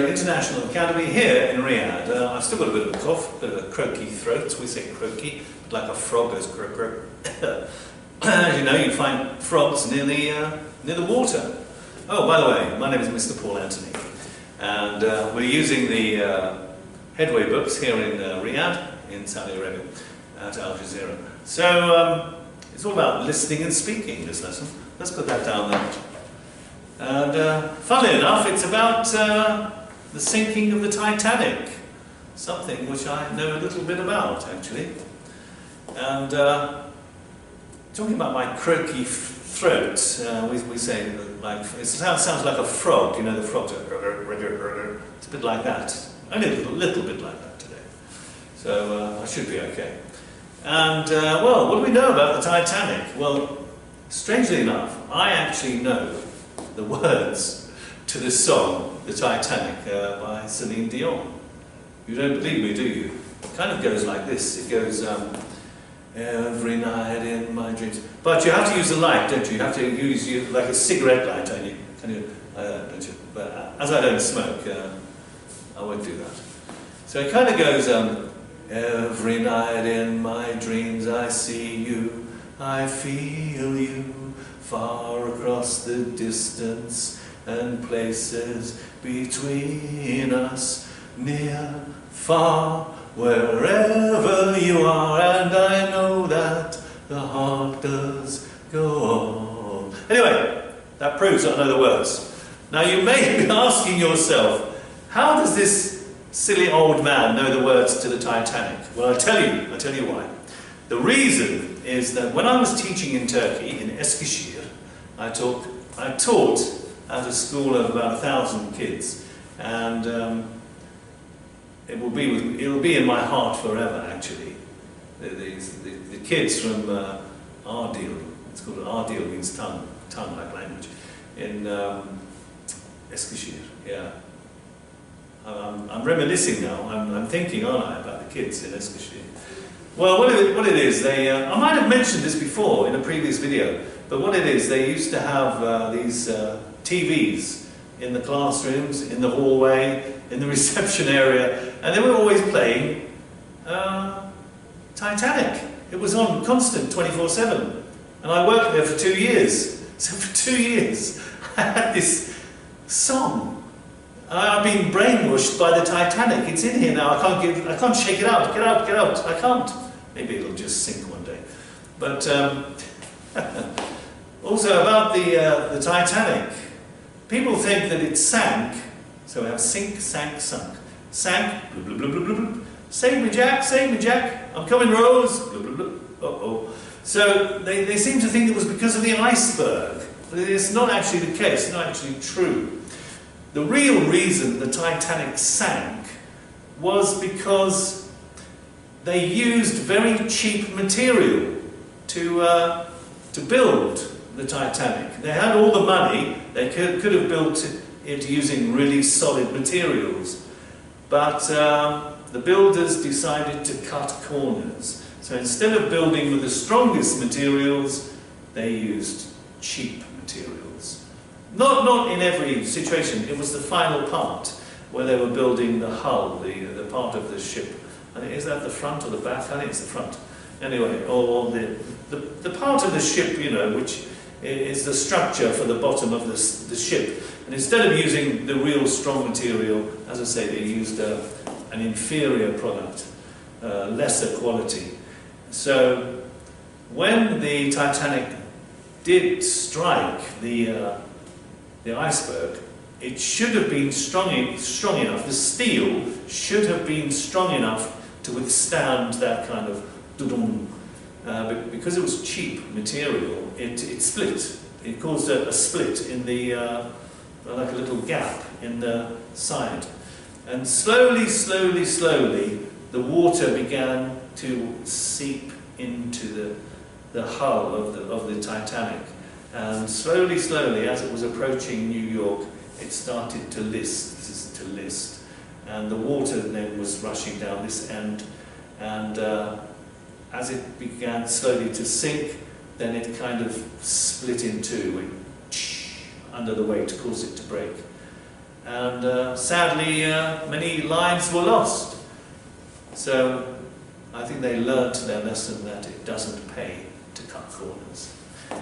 International Academy here in Riyadh. I've still got a bit of a cough, a bit of a croaky throat. We say croaky, like a frog goes croak croak. As you know, you find frogs near the water. Oh, by the way, my name is Mr. Paul Anthony, and we're using the Headway books here in Riyadh, in Saudi Arabia, at Al Jazeera. So it's all about listening and speaking, this lesson. Let's put that down there. And funnily enough, it's about the sinking of the Titanic, something which I know a little bit about, actually. And talking about my croaky throat, we say, like, it sounds like a frog, you know, the frogs are, it's a bit like that. Only a little bit like that today. So I should be okay. And, well, what do we know about the Titanic? Well, strangely enough, I actually know the words to the song, The Titanic, by Celine Dion. You don't believe me, do you? It kind of goes like this. It goes, every night in my dreams. But you have to use a light, don't you? You have to use like a cigarette light, don't you? Don't you? But as I don't smoke, I won't do that. So it kind of goes, every night in my dreams I see you, I feel you, far across the distance and places between us, near, far, wherever you are, and I know that the heart does go on. Anyway, that proves I know the words. Now you may be asking yourself, how does this silly old man know the words to the Titanic? Well, I'll tell you why. The reason is that when I was teaching in Turkey, in Eskişehir, I taught at a school of about 1,000 kids, and it will be in my heart forever. Actually, the kids from Ardil, it's called Ardil, means tongue like language, in Eskişehir. Yeah, I'm reminiscing now. I'm thinking, aren't I, about the kids in Eskişehir. Well, what it is, I might have mentioned this before in a previous video, but what it is, they used to have these TVs in the classrooms, in the hallway, in the reception area, and they were always playing Titanic. It was on constant 24/7, and I worked there for 2 years. So for 2 years, I had this song. I've been brainwashed by the Titanic. It's in here now. I can't shake it out. Get out, get out. I can't. Maybe it'll just sink one day. But also about the Titanic, people think that it sank. So we have sink, sank, sunk. Sank, blah, blah, blah, blah, blah. Save me, Jack. Save me, Jack. I'm coming, Rose. Blah, blah, blah. Uh-oh. So they seem to think it was because of the iceberg. But it's not actually the case. It's not actually true. The real reason the Titanic sank was because they used very cheap material to build the Titanic. They had all the money, they could have built it using really solid materials, but the builders decided to cut corners. So instead of building with the strongest materials, they used cheap materials. Not in every situation. It was the final part where they were building the hull, the part of the ship. And is that the front or the back? I think it's the front. Anyway, or the part of the ship, you know, which is the structure for the bottom of the ship. And instead of using the real strong material, as I say, they used an inferior product, lesser quality. So when the Titanic did strike the iceberg, it should have been strong enough, the steel should have been strong enough to withstand that kind of dudum. But because it was cheap material, it split. It caused a split in the, like a little gap in the side. And slowly, slowly, slowly, the water began to seep into the hull of the Titanic. And slowly, slowly, as it was approaching New York, it started to list. This is to list. And the water then was rushing down this end. And as it began slowly to sink, then it kind of split in two under the weight, caused it to break. and sadly many lives were lost. So I think they learnt their lesson that it doesn't pay to cut corners.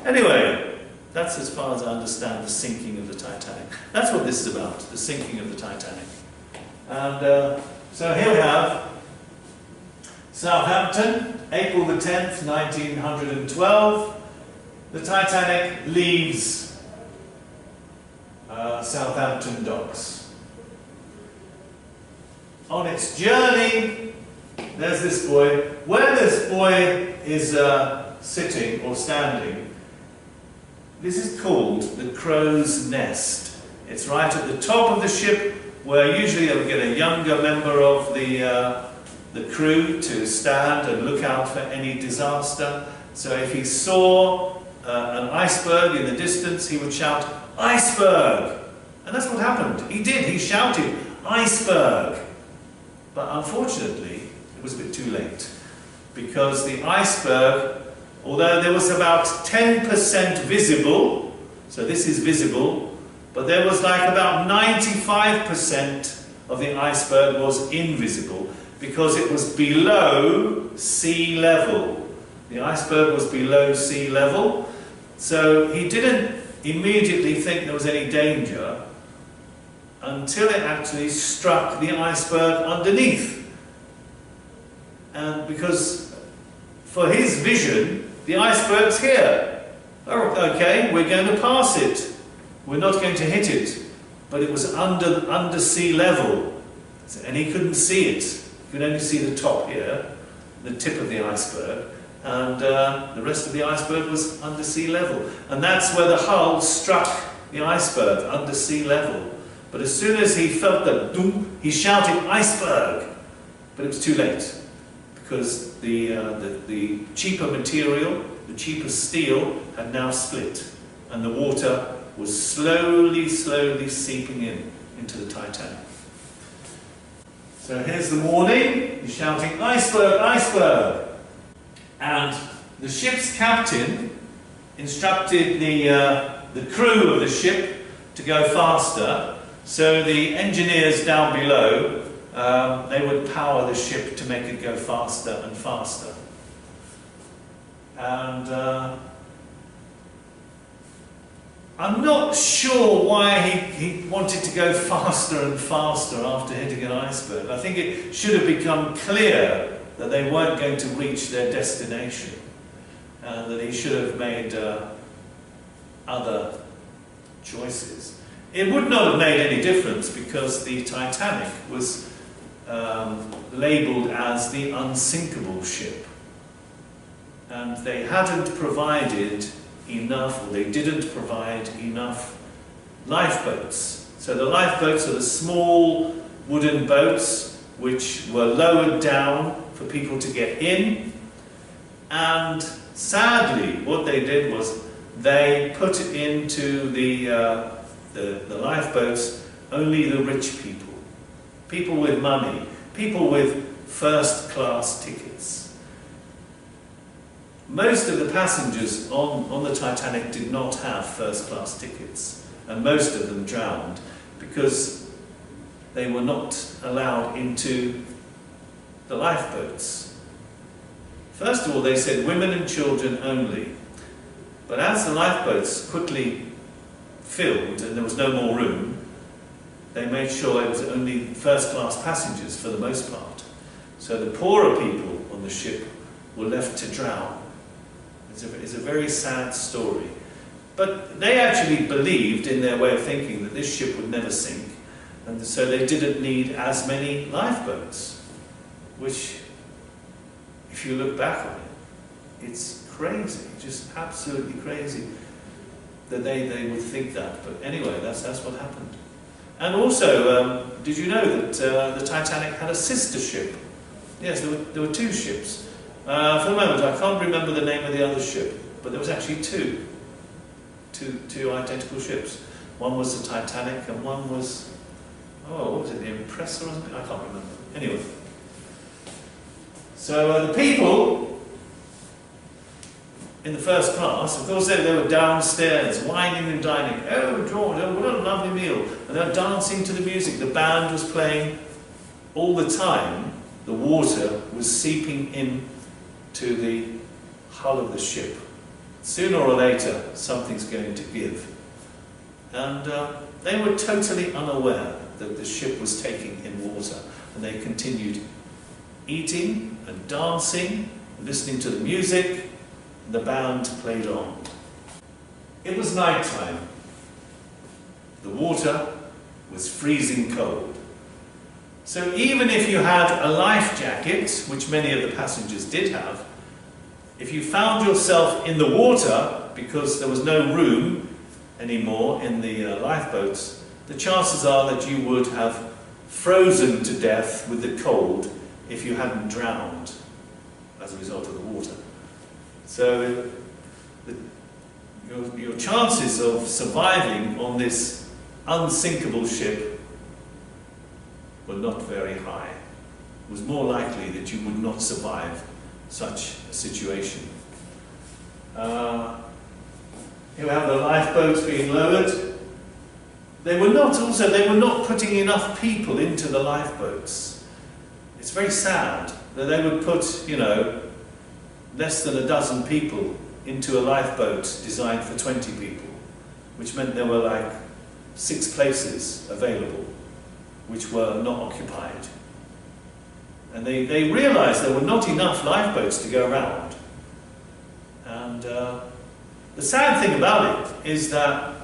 Anyway, that's as far as I understand the sinking of the Titanic. That's what this is about, the sinking of the Titanic. And so here we have Southampton, April the 10th, 1912. The Titanic leaves Southampton docks. On its journey, there's this boy. Where this boy is sitting or standing, this is called the crow's nest. It's right at the top of the ship, where usually they would get a younger member of the crew to stand and look out for any disaster. So if he saw an iceberg in the distance, he would shout, "Iceberg!" And that's what happened. He did. He shouted, "Iceberg!" But unfortunately, it was a bit too late, because the iceberg, although there was about 10% visible, so this is visible, but there was like about 95% of the iceberg was invisible, because it was below sea level. The iceberg was below sea level, so he didn't immediately think there was any danger until it actually struck the iceberg underneath. And because for his vision, the iceberg's here. Oh, okay, we're going to pass it. We're not going to hit it. But it was under sea level, and he couldn't see it. He could only see the top here, the tip of the iceberg, and the rest of the iceberg was under sea level. And that's where the hull struck the iceberg, under sea level. But as soon as he felt the doom, he shouted, "Iceberg!" But it was too late, because the cheaper material, the cheaper steel, had now split, and the water was slowly seeping into the Titanic. So here's the warning. He's shouting, "Iceberg! Iceberg!" And the ship's captain instructed the crew of the ship to go faster. So the engineers down below, they would power the ship to make it go faster and faster. And I'm not sure why he wanted to go faster and faster after hitting an iceberg. I think it should have become clear that they weren't going to reach their destination, and that he should have made other choices. It would not have made any difference, because the Titanic was labelled as the unsinkable ship, and they hadn't provided enough, or they didn't provide enough lifeboats. So the lifeboats are the small wooden boats which were lowered down for people to get in, and sadly what they did was they put into the lifeboats only the rich people, people with money, people with first-class tickets. Most of the passengers on the Titanic did not have first-class tickets, and most of them drowned because they were not allowed into the lifeboats. First of all, they said women and children only, but as the lifeboats quickly filled and there was no more room, they made sure it was only first-class passengers for the most part. So the poorer people on the ship were left to drown. It's a very sad story. But they actually believed, in their way of thinking, that this ship would never sink, and so they didn't need as many lifeboats, which, if you look back on it, it's crazy, just absolutely crazy that they would think that. But anyway, that's what happened. And also, did you know that the Titanic had a sister ship? Yes, there were two ships. For the moment, I can't remember the name of the other ship, but there was actually two identical ships. One was the Titanic, and one was, what was it, the Impressor or something? I can't remember. Anyway. So the people in the first class, of course they were downstairs, wining and dining. Oh, George, oh, what a lovely meal. And they were dancing to the music. The band was playing all the time. The water was seeping in to the hull of the ship. Sooner or later, something's going to give. And they were totally unaware that the ship was taking in water. And they continued eating and dancing, listening to the music. The band played on. It was night time. The water was freezing cold. So even if you had a life jacket, which many of the passengers did have, if you found yourself in the water because there was no room anymore in the lifeboats, the chances are that you would have frozen to death with the cold if you hadn't drowned as a result of the water. So your chances of surviving on this unsinkable ship were not very high. It was more likely that you would not survive such a situation. You have the lifeboats being lowered. They were not putting enough people into the lifeboats. It's very sad that they would put, less than a dozen people into a lifeboat designed for 20 people, which meant there were like 6 places available which were not occupied. And they realized there were not enough lifeboats to go around. And the sad thing about it is that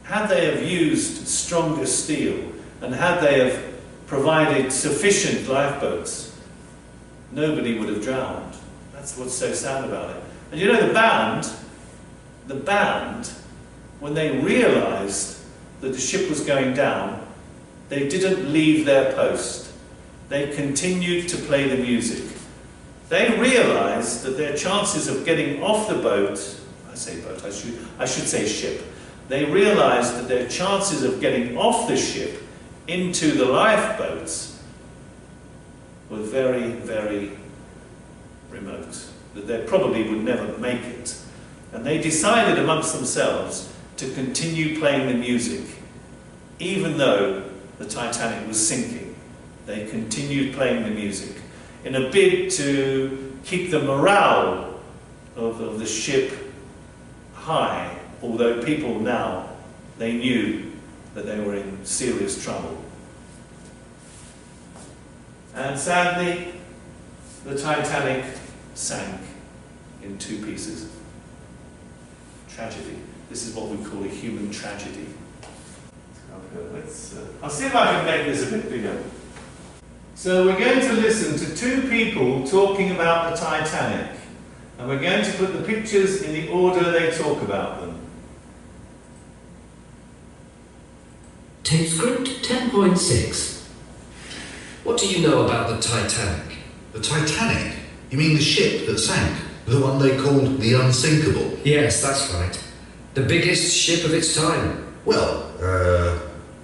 had they have used stronger steel and had they have provided sufficient lifeboats, nobody would have drowned. That's what's so sad about it. And the band, when they realized that the ship was going down, they didn't leave their post. They continued to play the music. They realized that their chances of getting off the boat, I should say ship. They realized that their chances of getting off the ship into the lifeboats were very, very remote, that they probably would never make it. And they decided amongst themselves to continue playing the music, even though the Titanic was sinking. They continued playing the music in a bid to keep the morale of the ship high, although people now, they knew that they were in serious trouble. And sadly, the Titanic sank in 2 pieces. Tragedy. This is what we call a human tragedy. I'll see if I can make this a bit bigger. So we're going to listen to 2 people talking about the Titanic. And we're going to put the pictures in the order they talk about them. Tape script 10.6. What do you know about the Titanic? The Titanic? You mean the ship that sank? The one they called the Unsinkable? Yes, that's right. The biggest ship of its time. Well,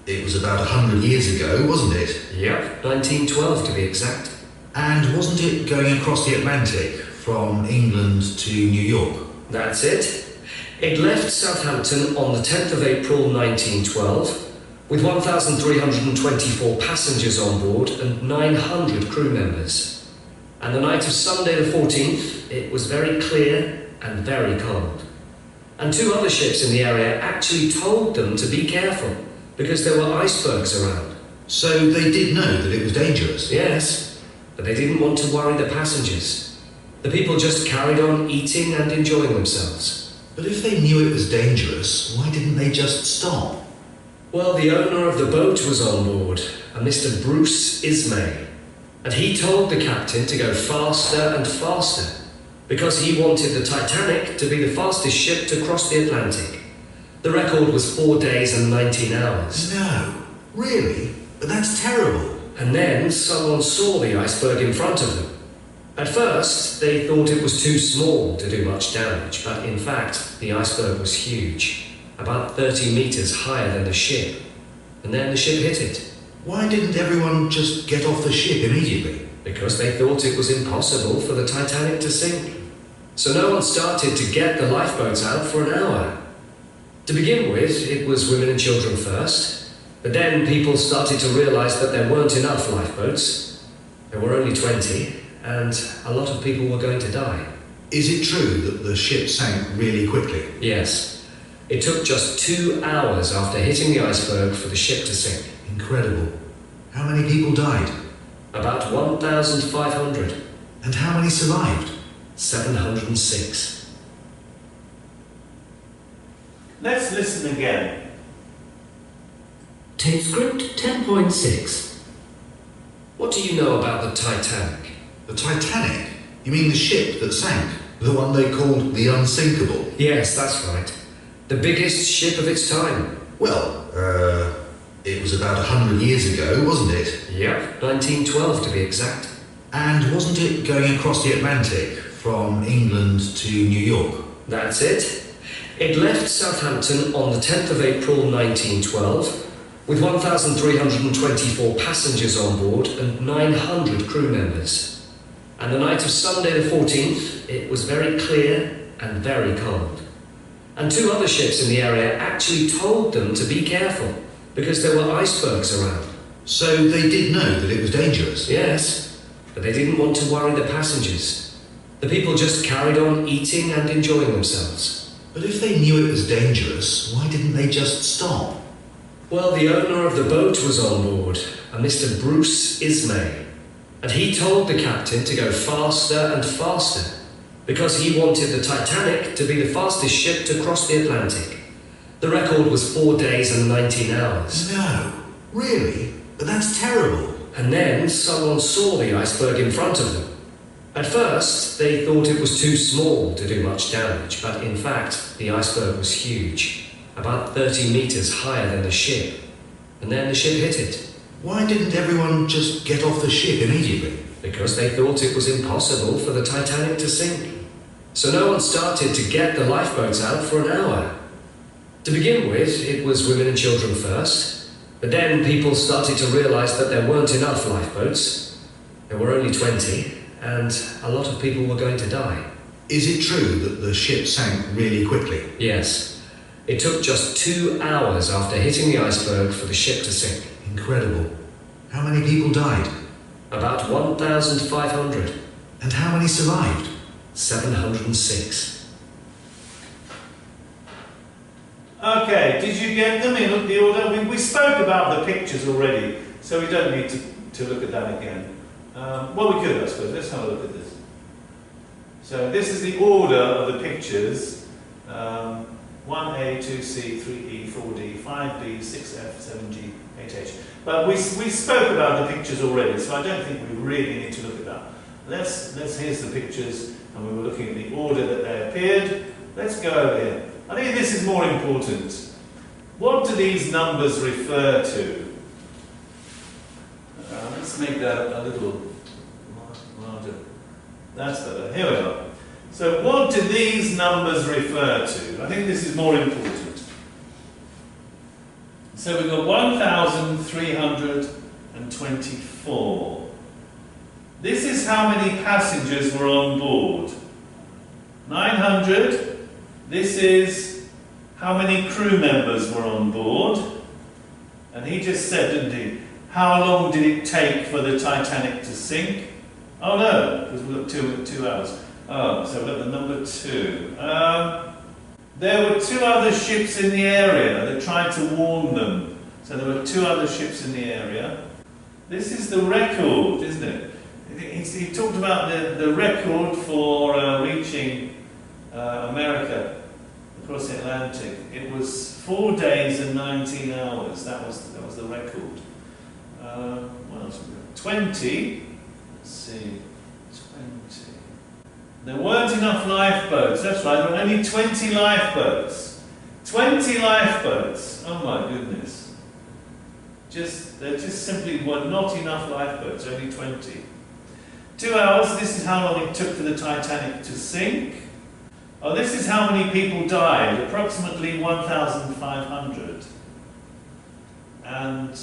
it was about 100 years ago, wasn't it? Yep, 1912 to be exact. And wasn't it going across the Atlantic from England to New York? That's it. It left Southampton on the 10th of April 1912 with 1,324 passengers on board and 900 crew members. And the night of Sunday the 14th, it was very clear and very cold. And 2 other ships in the area actually told them to be careful because there were icebergs around. So they did know that it was dangerous? Yes, but they didn't want to worry the passengers. The people just carried on eating and enjoying themselves. But if they knew it was dangerous, why didn't they just stop? Well, the owner of the boat was on board, a Mr. Bruce Ismay, and he told the captain to go faster and faster because he wanted the Titanic to be the fastest ship to cross the Atlantic. The record was 4 days and 19 hours. No, really? But that's terrible. And then someone saw the iceberg in front of them. At first, they thought it was too small to do much damage, but in fact, the iceberg was huge, about 30 meters higher than the ship. And then the ship hit it. Why didn't everyone just get off the ship immediately? Because they thought it was impossible for the Titanic to sink. So no one started to get the lifeboats out for an hour. To begin with, it was women and children first, but then people started to realise that there weren't enough lifeboats. There were only 20, and a lot of people were going to die. Is it true that the ship sank really quickly? Yes. It took just 2 hours after hitting the iceberg for the ship to sink. Incredible. How many people died? About 1,500. And how many survived? 706. Let's listen again. Tape script 10.6. What do you know about the Titanic? The Titanic? You mean the ship that sank? The one they called the Unsinkable? Yes, that's right. The biggest ship of its time. Well, it was about 100 years ago, wasn't it? Yep, 1912 to be exact. And wasn't it going across the Atlantic from England to New York? That's it. It left Southampton on the 10th of April 1912 with 1,324 passengers on board and 900 crew members. And the night of Sunday the 14th, it was very clear and very cold. And 2 other ships in the area actually told them to be careful because there were icebergs around. So they did know that it was dangerous? Yes, but they didn't want to worry the passengers. The people just carried on eating and enjoying themselves. But if they knew it was dangerous, why didn't they just stop? Well, the owner of the boat was on board, a Mr. Bruce Ismay, and he told the captain to go faster and faster because he wanted the Titanic to be the fastest ship to cross the Atlantic. The record was 4 days and 19 hours. No, really? But that's terrible. And then someone saw the iceberg in front of them. At first, they thought it was too small to do much damage, but in fact, the iceberg was huge, about 30 metres higher than the ship. And then the ship hit it. Why didn't everyone just get off the ship immediately? Because they thought it was impossible for the Titanic to sink. So no one started to get the lifeboats out for an hour. To begin with, it was women and children first, but then people started to realise that there weren't enough lifeboats. There were only 20, and a lot of people were going to die. Is it true that the ship sank really quickly? Yes. It took just 2 hours after hitting the iceberg for the ship to sink. Incredible. How many people died? About 1,500. And how many survived? 706. Okay, did you get them in the order? We spoke about the pictures already, so we don't need to look at that again. Well, we could, I suppose. Let's have a look at this. So this is the order of the pictures. 1A, 2C, 3E, 4D, 5B, 6F, 7G, 8H. But we spoke about the pictures already, so I don't think we really need to look at that. Here's the pictures, and we were looking at the order that they appeared. Let's go over here. I think this is more important. What do these numbers refer to? Let's make that a little larger. That's better. Here we are. So what do these numbers refer to? I think this is more important. So we've got 1,324. This is how many passengers were on board. 900. This is how many crew members were on board. And he just said, didn't he, how long did it take for the Titanic to sink? Oh no, because we've got 2 hours. Oh, so we've got the number 2. There were 2 other ships in the area that tried to warn them. So there were 2 other ships in the area. This is the record, isn't it? He talked about the record for reaching America across the Atlantic. It was 4 days and 19 hours. That was the record. What else? 20. Let's see. 20. There weren't enough lifeboats. That's right. There were only 20 lifeboats. 20 lifeboats. Oh my goodness. There just simply were not enough lifeboats. Only 20. 2 hours. This is how long it took for the Titanic to sink. Oh, this is how many people died. Approximately 1,500. And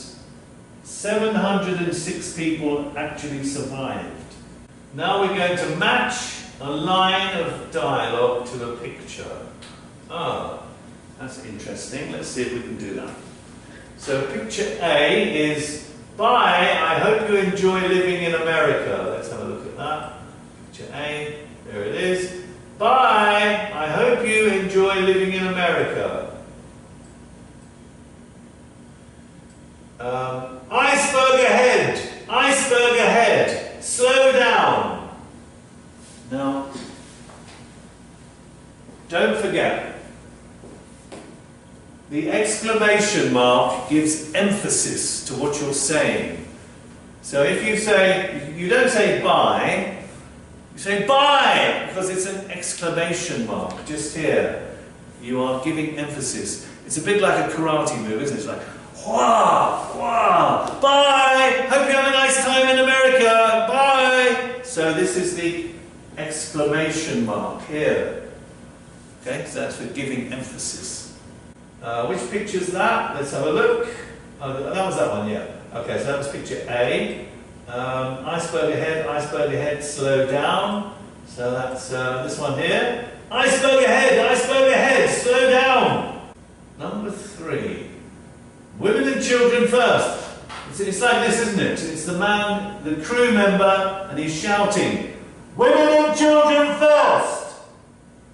706 people actually survived. Now we're going to match A line of dialogue to a picture. Ah, that's interesting. Let's see if we can do that. So picture A is, bye, I hope you enjoy living in America. Let's have a look at that. Picture A, there it is. Bye, I hope you enjoy living in America. Iceberg ahead, slow down. Now, don't forget, the exclamation mark gives emphasis to what you're saying. So if you say, you don't say bye, you say bye, because it's an exclamation mark, just here. You are giving emphasis. It's a bit like a karate move, isn't it? It's like, wah, wah, bye, hope you have a nice time in America, bye. So this is the exclamation mark here. Okay, so that's for giving emphasis. Which picture is that? Let's have a look. Oh, that was that one, yeah. Okay, so that was picture A. Iceberg ahead, slow down. So that's this one here. Iceberg ahead, slow down. Number 3. Women and children first. It's like this, isn't it? It's the man, the crew member, and he's shouting, women and children first!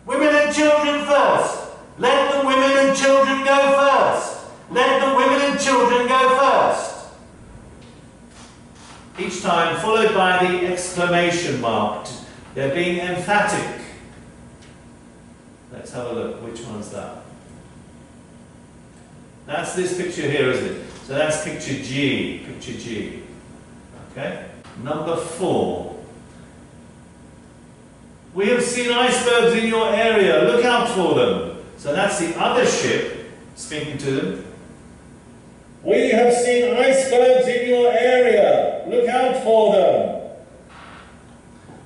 Women and children first! Let the women and children go first! Let the women and children go first! Each time followed by the exclamation mark. They're being emphatic. Let's have a look. Which one's that? That's this picture here, isn't it? So that's picture G. Picture G. Okay? Number 4. We have seen icebergs in your area. Look out for them. So that's the other ship speaking to them. We have seen icebergs in your area. Look out for them.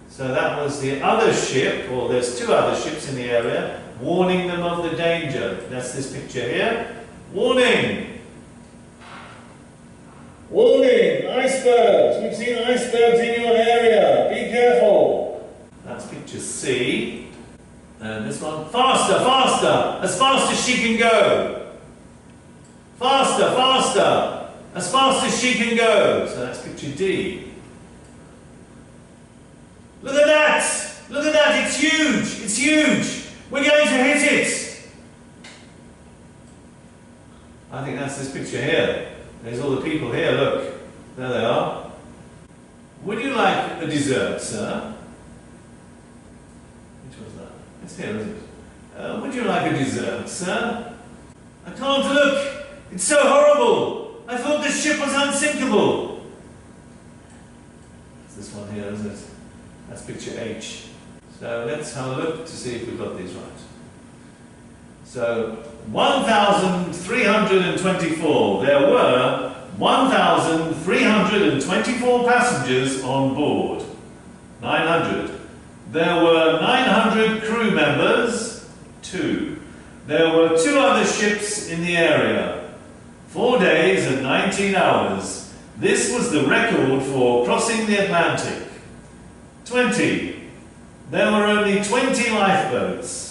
So that was the other ship, or there's 2 other ships in the area, warning them of the danger. That's this picture here. Warning! Warning! Icebergs! We've seen icebergs in your area. Be careful. That's picture C. And this one, faster, faster! As fast as she can go. Faster, faster! As fast as she can go. So that's picture D. Look at that! Look at that! It's huge! It's huge! We're going to hit it! I think that's this picture here. There's all the people here, look. There they are. Would you like a dessert, sir? Which was that? It's here, isn't it? Would you like a dessert, sir? I can't look! It's so horrible! I thought this ship was unsinkable! It's this one here, isn't it? That's picture H. So let's have a look to see if we've got these right. So, 1,324. There were 1,324 passengers on board. 900. There were 900 crew members. 2. There were 2 other ships in the area. 4 days and 19 hours. This was the record for crossing the Atlantic. 20. There were only 20 lifeboats.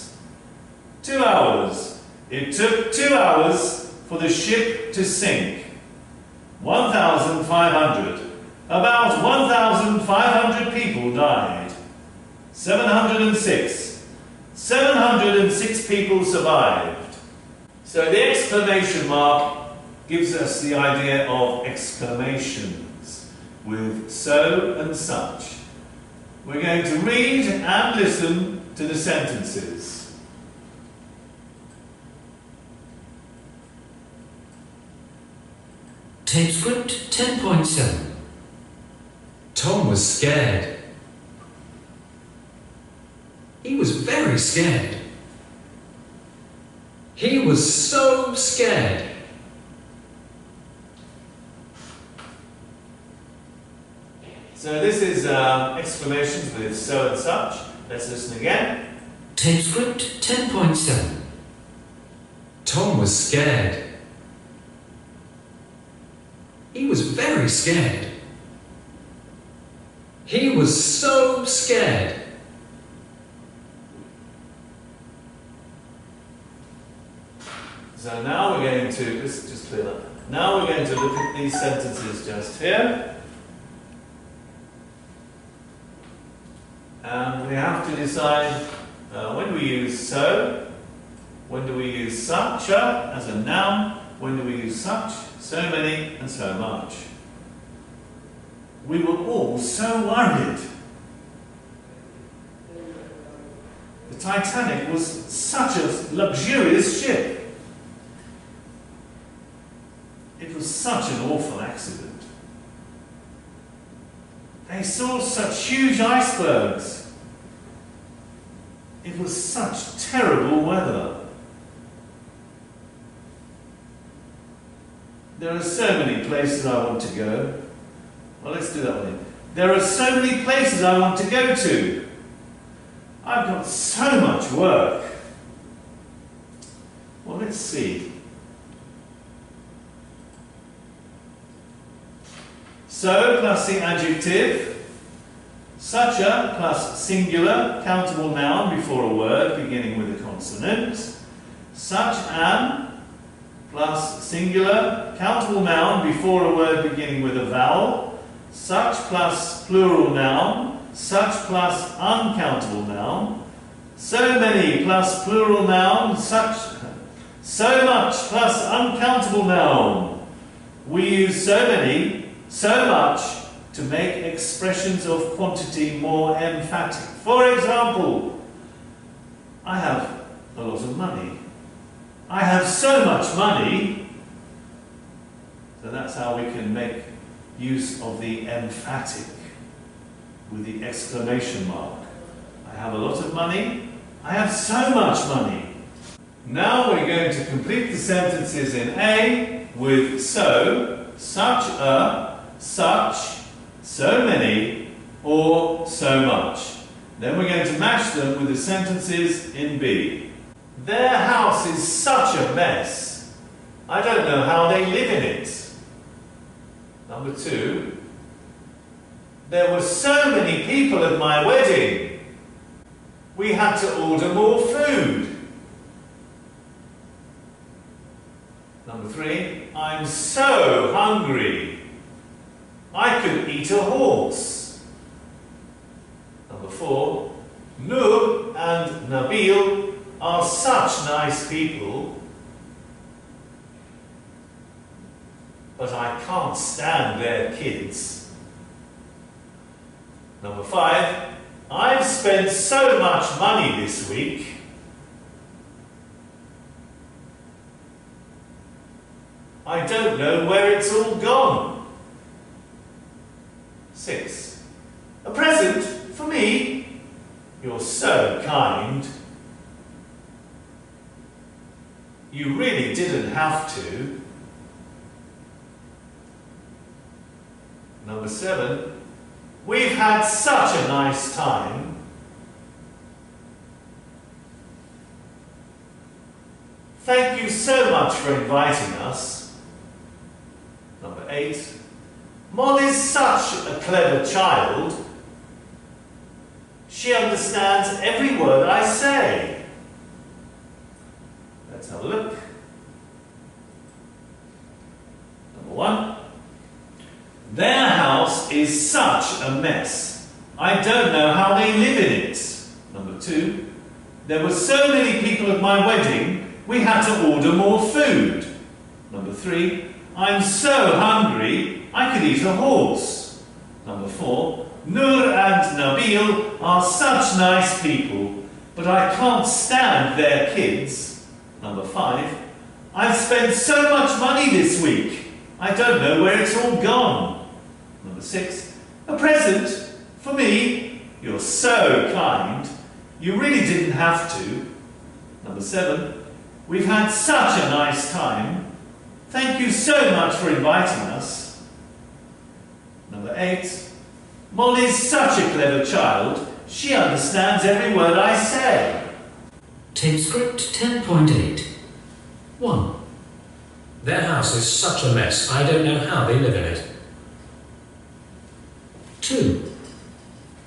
2 hours. It took 2 hours for the ship to sink. 1,500. About 1,500 people died. 706. 706 people survived. So the exclamation mark gives us the idea of exclamations with so and such. We're going to read and listen to the sentences. Tape script 10.7. Tom was scared. He was very scared. He was so scared. So this is exclamations with so and such. Let's listen again. Tape script 10.7. Tom was scared. He was very scared. He was so scared. to, let's just clear that. Now we're going to look at these sentences just here. And we have to decide when do we use so, when do we use such a as a noun, when do we use such, so many, and so much. We were all so worried. The Titanic was such a luxurious ship. It was such an awful accident. They saw such huge icebergs. It was such terrible weather. There are so many places I want to go. Well, let's do that one. There are so many places I want to go to. I've got so much work. Well, let's see. So plus the adjective, such a plus singular countable noun before a word beginning with a consonant, such an plus singular countable noun before a word beginning with a vowel, such plus plural noun, such plus uncountable noun, so many plus plural noun, such, so much plus uncountable noun. We use so many, so much to make expressions of quantity more emphatic. For example, I have a lot of money. I have so much money. So that's how we can make use of the emphatic with the exclamation mark. I have a lot of money. I have so much money. Now we're going to complete the sentences in A with so, such a, such, so many, or so much. Then we're going to match them with the sentences in B. Their house is such a mess. I don't know how they live in it. Number 2. There were so many people at my wedding. We had to order more food. Number 3. I'm so hungry. I could eat a horse. Number 4. Nur and Nabil are such nice people, but I can't stand their kids. Number 5. I've spent so much money this week. I don't know where it's all gone. 6. A present for me? You're so kind. You really didn't have to. Number 7. We've had such a nice time. Thank you so much for inviting us. Number 8. Molly's such a clever child. She understands every word I say. Let's have a look. Number 1. Their house is such a mess. I don't know how they live in it. Number 2. There were so many people at my wedding, we had to order more food. Number 3. I'm so hungry, I could eat a horse. Number 4. Nur and Nabil are such nice people, but I can't stand their kids. Number 5. I've spent so much money this week, I don't know where it's all gone. Number 6. A present for me? You're so kind. You really didn't have to. Number 7. We've had such a nice time. Thank you so much for inviting us. Number 8. Molly's such a clever child. She understands every word I say. Tape script 10.8. 1. Their house is such a mess, I don't know how they live in it. 2.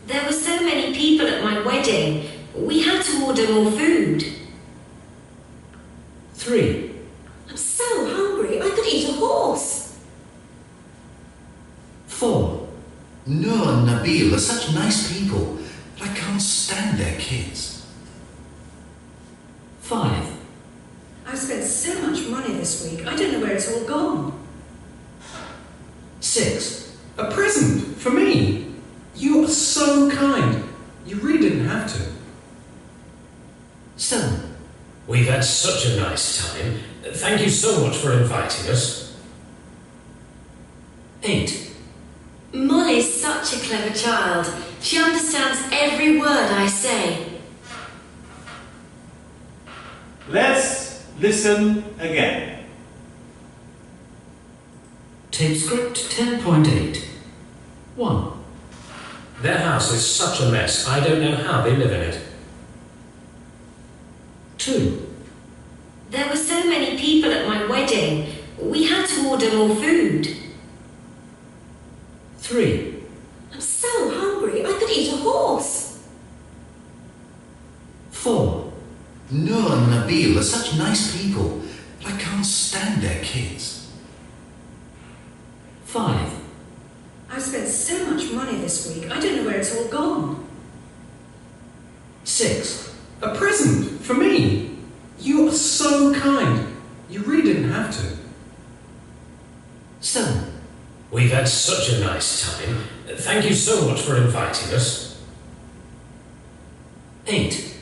There were so many people at my wedding. We had to order more food. 3. I'm so hungry. 4, Noor and Nabil are such nice people, but I can't stand their kids. 5, I've spent so much money this week, I don't know where it's all gone. 6, A present for me. You are so kind. You really didn't have to. 7, We've had such a nice time. Thank you so much for inviting us. 8, Molly's such a clever child. She understands every word I say. Let's listen again. Tape script 10.8. 1, Their house is such a mess, I don't know how they live in it. 2, There were so many people at my wedding. We had to order more food. 3, I'm so hungry, I could eat a horse. 4, Noor and Nabil are such nice people, but I can't stand their kids. 5, I've spent so much money this week, I don't know where it's all gone. 6, A present for me. You are so kind. You really didn't have to. 7, We've had such a nice time. Thank you so much for inviting us. 8,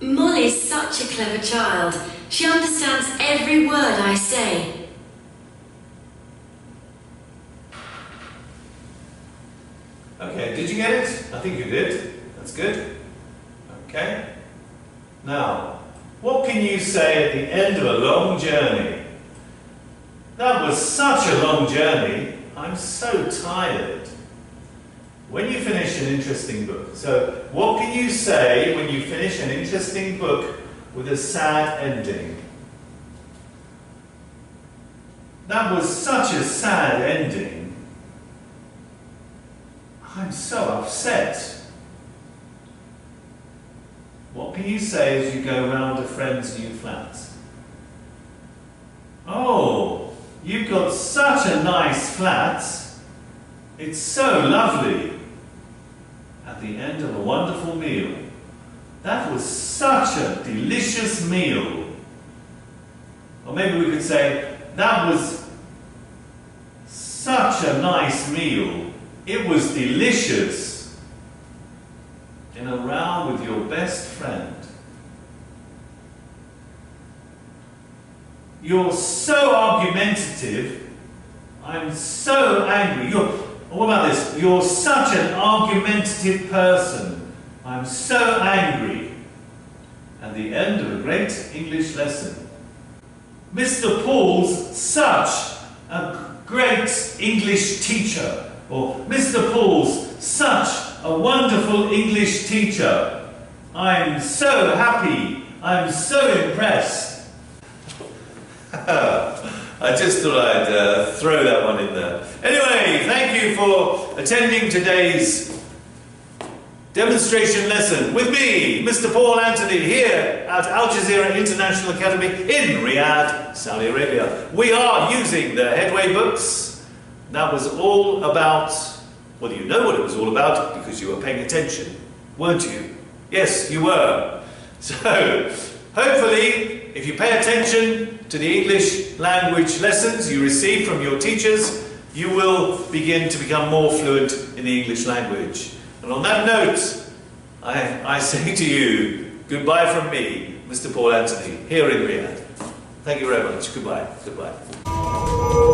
Molly's such a clever child. She understands every word I say. Okay, did you get it? I think you did. That's good. Okay. Now, what can you say at the end of a long journey? That was such a long journey. I'm so tired. When you finish an interesting book. So, what can you say when you finish an interesting book with a sad ending? That was such a sad ending. I'm so upset. What can you say as you go round a friend's new flat? Oh, you've got such a nice flat. It's so lovely. At the end of a wonderful meal. That was such a delicious meal. Or maybe we could say, that was such a nice meal. It was delicious. In a row with your best friend. You're so argumentative. I'm so angry. What about this? You're such an argumentative person. I'm so angry. At the end of a great English lesson. Mr. Paul's such a great English teacher. Or Mr. Paul's such a wonderful English teacher. I'm so happy. I'm so impressed. I just thought I'd throw that one in there. Anyway, thank you for attending today's demonstration lesson with me, Mr. Paul Anthony, here at Al Jazeera International Academy in Riyadh, Saudi Arabia. We are using the Headway books. That was all about, well, you know what it was all about because you were paying attention, weren't you? Yes, you were. So, hopefully, if you pay attention to the English language lessons you receive from your teachers, you will begin to become more fluent in the English language. And on that note, I say to you, goodbye from me, Mr. Paul Anthony, here in Riyadh. Thank you very much. Goodbye. Goodbye.